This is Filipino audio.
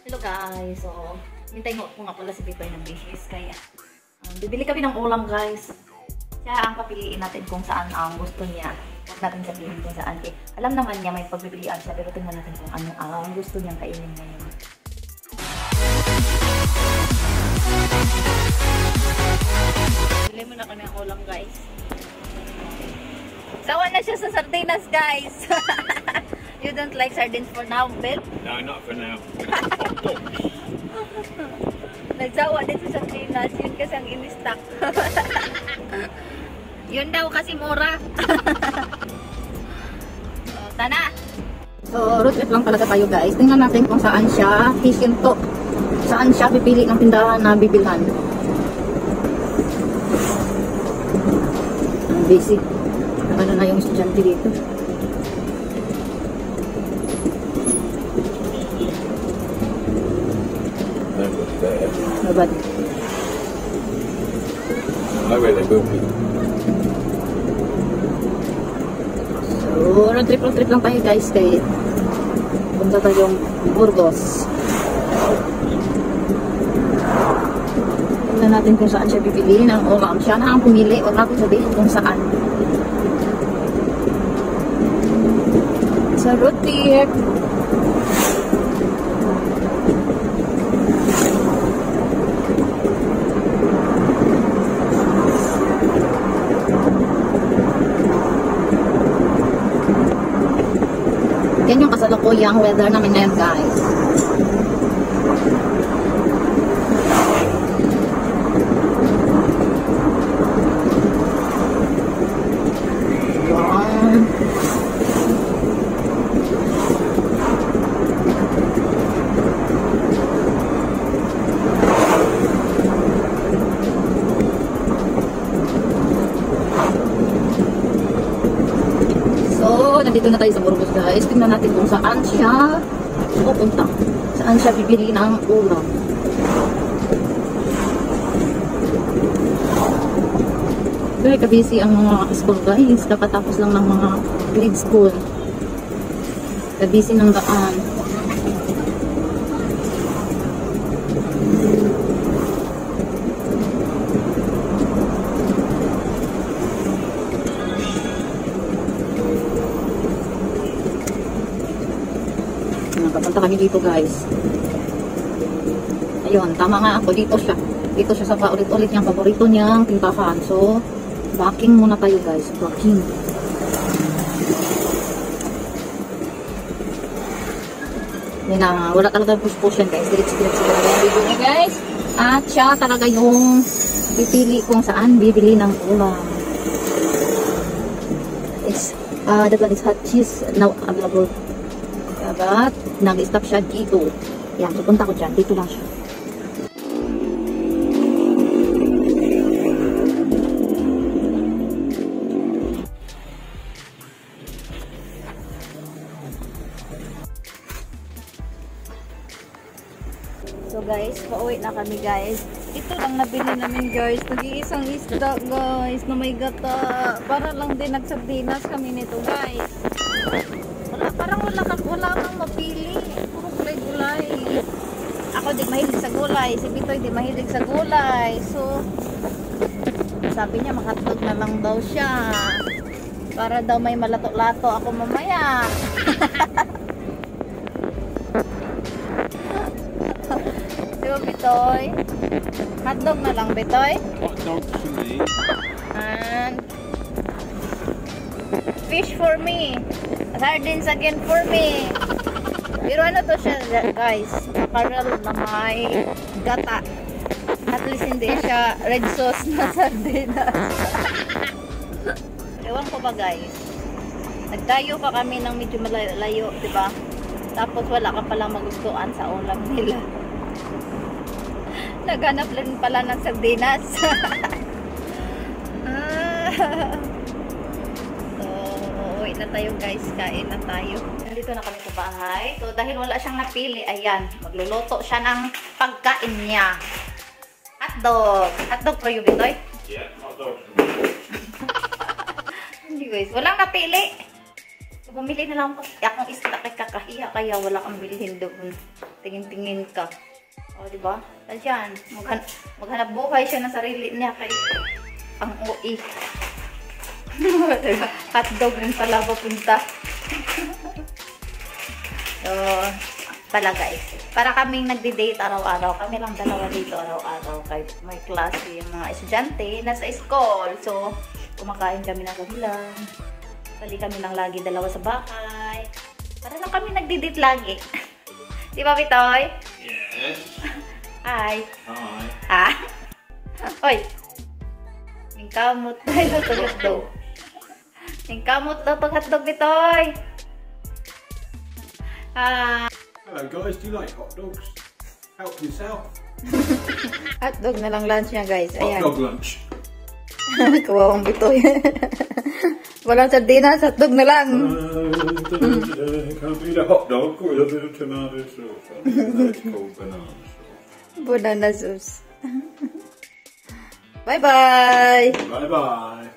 Hello guys, so hintay ko nga pala si Bitoy ng bihis kaya bibili kami ng ulam guys. Siya ang papiliin natin kung saan ang gusto niya. Huwag natin sabihin kung saan. Alam naman niya may pagpipilian siya pero tingnan natin kung ano ang gusto niyang kainin ngayon. Bili mo na kami ang ulam guys. Sawa na siya sa sardinas guys. You don't like sardines for now, Bill? No, not for now. Nagsawa din sa sardinas, yun kasi ang in-stock. Yun daw kasi mura. Tana! So, road trip lang talaga tayo guys. Tingnan natin kung saan siya hihinto. Saan siya pipili ng tindahan na bibilhan. Ang busy. Ano na yung estudyante dito. Nobody. I really will be. So, road trip lang tayo guys kay punta tayong Burgos. Tingnan natin kung saan siya bibili ng ulam. Siya na ang pumili. Huwag natin sabihin kung saan. Sa road trip. Yan yung kasalukuyang weather namin ngayon guys. Nandito na tayo sa Burgos guys. Tingnan natin kung saan siya pupunta. Saan siya bibili ng ulam. Very kabisi ang mga school guys. Kapatapos lang ng mga grade school. Kabisi ng daan. Papunta kami dito guys. Ayun, tama nga ako. Dito siya. Dito siya sa paulit-ulit niyang paborito niyang tindahan. So, backing muna tayo guys. Backing. Yan na. Wala talaga push-push yan guys. Diretso-diretso talaga yung video niya guys. At siya talaga yung pipili kung saan bibili ng ulam. That one is hot cheese now available. But, nag-stop siya dito. Yan, pupunta ko dyan. Dito lang siya. So guys, pauwi na kami guys. Ito lang nabili namin guys. Nag-iisang isda guys na may gata. Para lang din nagsardinas kami nito guys. Parang wala kang mapili. Puro gulay-gulay. Ako di mahilig sa gulay. Si Bitoy di mahilig sa gulay. So, sabi niya makatog na lang daw siya. Para daw may malato-lato ako mamaya. Diba Bitoy? Hotdog na lang Bitoy? Hotdog for me. And fish for me. Sardines again for me. Pero ano to siya guys, mackerel na may gata. At least hindi siya red sauce na sardinas. Ewan ko ba guys, nagdayo pa kami ng medyo malayo, diba? Tapos wala ka palang magustuhan sa ulam nila. Naghanap lang pala ng sardinas. Na tayo guys, kain na tayo. Nandito na kami sa bahay. So dahil wala siyang napili, ayan, magluluto siya ng pagkain niya. Hotdog. Hotdog for you, Bitoy? Yeah, hotdog. Hindi guys, walang napili. Bumili na lang ako. Akong isda kay kakahiya kaya wala kang bilhin doon. Tingin-tingin ka. O, diba? Diyan, maghanap buhay siya ng sarili niya kay ang OE. Hotdog rin pala papunta. So, pala guys. Para kaming nagde-date araw-araw. Kami lang dalawa dito araw-araw. Kahit may klase yung mga estudyante nasa school. So, kumakain kami ng kabilang. Bali kami lang lagi dalawa sa bahay. Para lang kami nagde-date lagi. Di ba, Bitoy? Yes. Hi. Hi. Ah. Oy. Yung kamot tayo sa hotdog. Yung kamot daw pag hotdog, Bitoy. Ah. Hello guys, do you like hot dogs? Help yourself. Hotdog na lang lunch niya, guys. Hot Ayan. dog lunch. Kawawang Bitoy. Walang sardinas, hotdog na lang. Can I eat a hot dog with a bit of tomato sauce? I think that's called banana sauce. Banana sauce. Bye-bye. Bye bye.